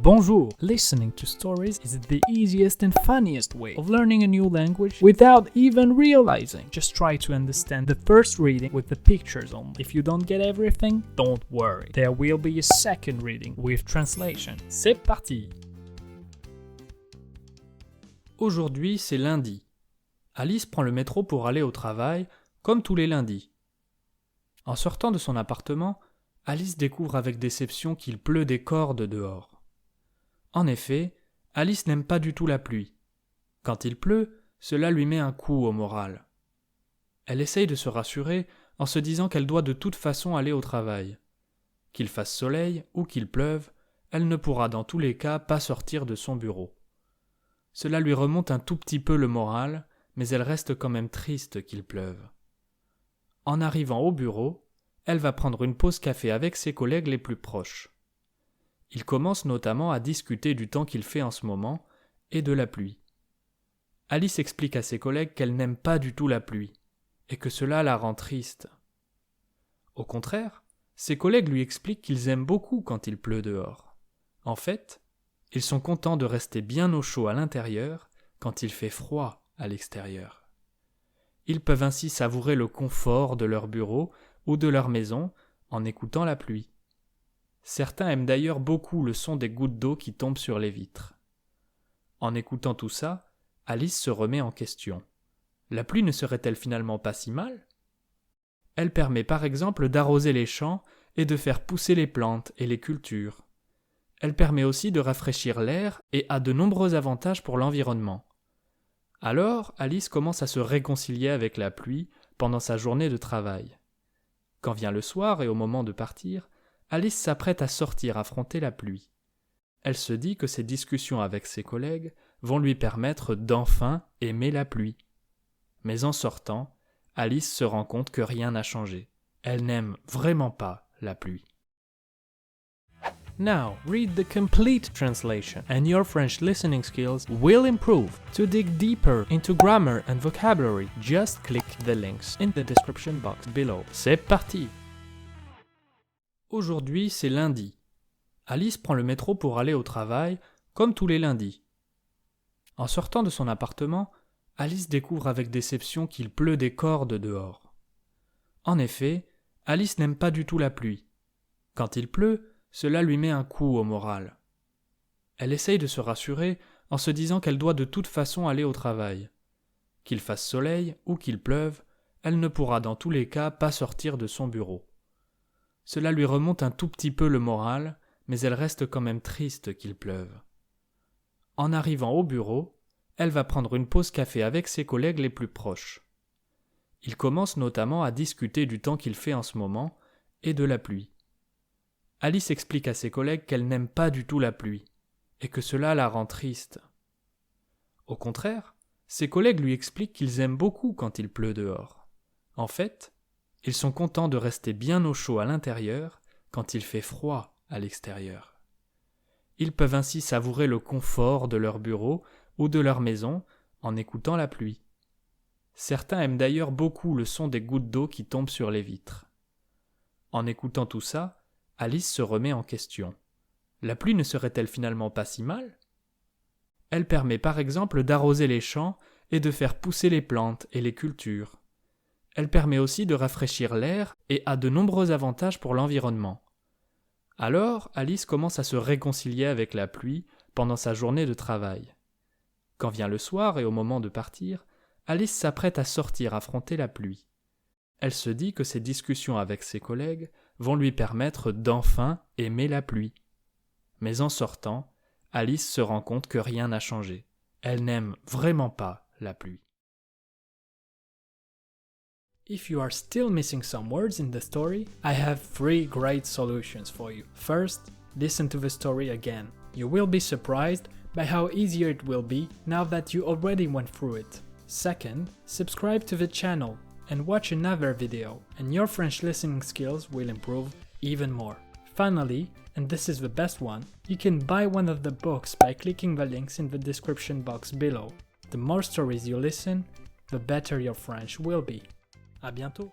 Bonjour! Listening to stories is the easiest and funniest way of learning a new language without even realizing. Just try to understand the first reading with the pictures only. If you don't get everything, don't worry. There will be a second reading with translation. C'est parti! Aujourd'hui, c'est lundi. Alice prend le métro pour aller au travail, comme tous les lundis. En sortant de son appartement, Alice découvre avec déception qu'il pleut des cordes dehors. En effet, Alice n'aime pas du tout la pluie. Quand il pleut, cela lui met un coup au moral. Elle essaye de se rassurer en se disant qu'elle doit de toute façon aller au travail. Qu'il fasse soleil ou qu'il pleuve, elle ne pourra dans tous les cas pas sortir de son bureau. Cela lui remonte un tout petit peu le moral, mais elle reste quand même triste qu'il pleuve. En arrivant au bureau, elle va prendre une pause café avec ses collègues les plus proches. Ils commencent notamment à discuter du temps qu'il fait en ce moment et de la pluie. Alice explique à ses collègues qu'elle n'aime pas du tout la pluie et que cela la rend triste. Au contraire, ses collègues lui expliquent qu'ils aiment beaucoup quand il pleut dehors. En fait, ils sont contents de rester bien au chaud à l'intérieur quand il fait froid à l'extérieur. Ils peuvent ainsi savourer le confort de leur bureau ou de leur maison en écoutant la pluie. Certains aiment d'ailleurs beaucoup le son des gouttes d'eau qui tombent sur les vitres. En écoutant tout ça, Alice se remet en question. La pluie ne serait-elle finalement pas si mal ? Elle permet par exemple d'arroser les champs et de faire pousser les plantes et les cultures. Elle permet aussi de rafraîchir l'air et a de nombreux avantages pour l'environnement. Alors, Alice commence à se réconcilier avec la pluie pendant sa journée de travail. Quand vient le soir et au moment de partir, Alice s'apprête à sortir affronter la pluie. Elle se dit que ses discussions avec ses collègues vont lui permettre d'enfin aimer la pluie. Mais en sortant, Alice se rend compte que rien n'a changé. Elle n'aime vraiment pas la pluie. Now, read the complete translation and your French listening skills will improve. To dig deeper into grammar and vocabulary, just click the links in the description box below. C'est parti! Aujourd'hui, c'est lundi. Alice prend le métro pour aller au travail, comme tous les lundis. En sortant de son appartement, Alice découvre avec déception qu'il pleut des cordes dehors. En effet, Alice n'aime pas du tout la pluie. Quand il pleut, cela lui met un coup au moral. Elle essaye de se rassurer en se disant qu'elle doit de toute façon aller au travail. Qu'il fasse soleil ou qu'il pleuve, elle ne pourra dans tous les cas pas sortir de son bureau. Cela lui remonte un tout petit peu le moral, mais elle reste quand même triste qu'il pleuve. En arrivant au bureau, elle va prendre une pause café avec ses collègues les plus proches. Ils commencent notamment à discuter du temps qu'il fait en ce moment et de la pluie. Alice explique à ses collègues qu'elle n'aime pas du tout la pluie et que cela la rend triste. Au contraire, ses collègues lui expliquent qu'ils aiment beaucoup quand il pleut dehors. En fait, ils sont contents de rester bien au chaud à l'intérieur quand il fait froid à l'extérieur. Ils peuvent ainsi savourer le confort de leur bureau ou de leur maison en écoutant la pluie. Certains aiment d'ailleurs beaucoup le son des gouttes d'eau qui tombent sur les vitres. En écoutant tout ça, Alice se remet en question. La pluie ne serait-elle finalement pas si mal ? Elle permet par exemple d'arroser les champs et de faire pousser les plantes et les cultures. Elle permet aussi de rafraîchir l'air et a de nombreux avantages pour l'environnement. Alors, Alice commence à se réconcilier avec la pluie pendant sa journée de travail. Quand vient le soir et au moment de partir, Alice s'apprête à sortir affronter la pluie. Elle se dit que ses discussions avec ses collègues vont lui permettre d'enfin aimer la pluie. Mais en sortant, Alice se rend compte que rien n'a changé. Elle n'aime vraiment pas la pluie. If you are still missing some words in the story, I have 3 great solutions for you. First, listen to the story again. You will be surprised by how easier it will be now that you already went through it. Second, subscribe to the channel and watch another video, and your French listening skills will improve even more. Finally, and this is the best one, you can buy one of the books by clicking the links in the description box below. The more stories you listen, the better your French will be. À bientôt!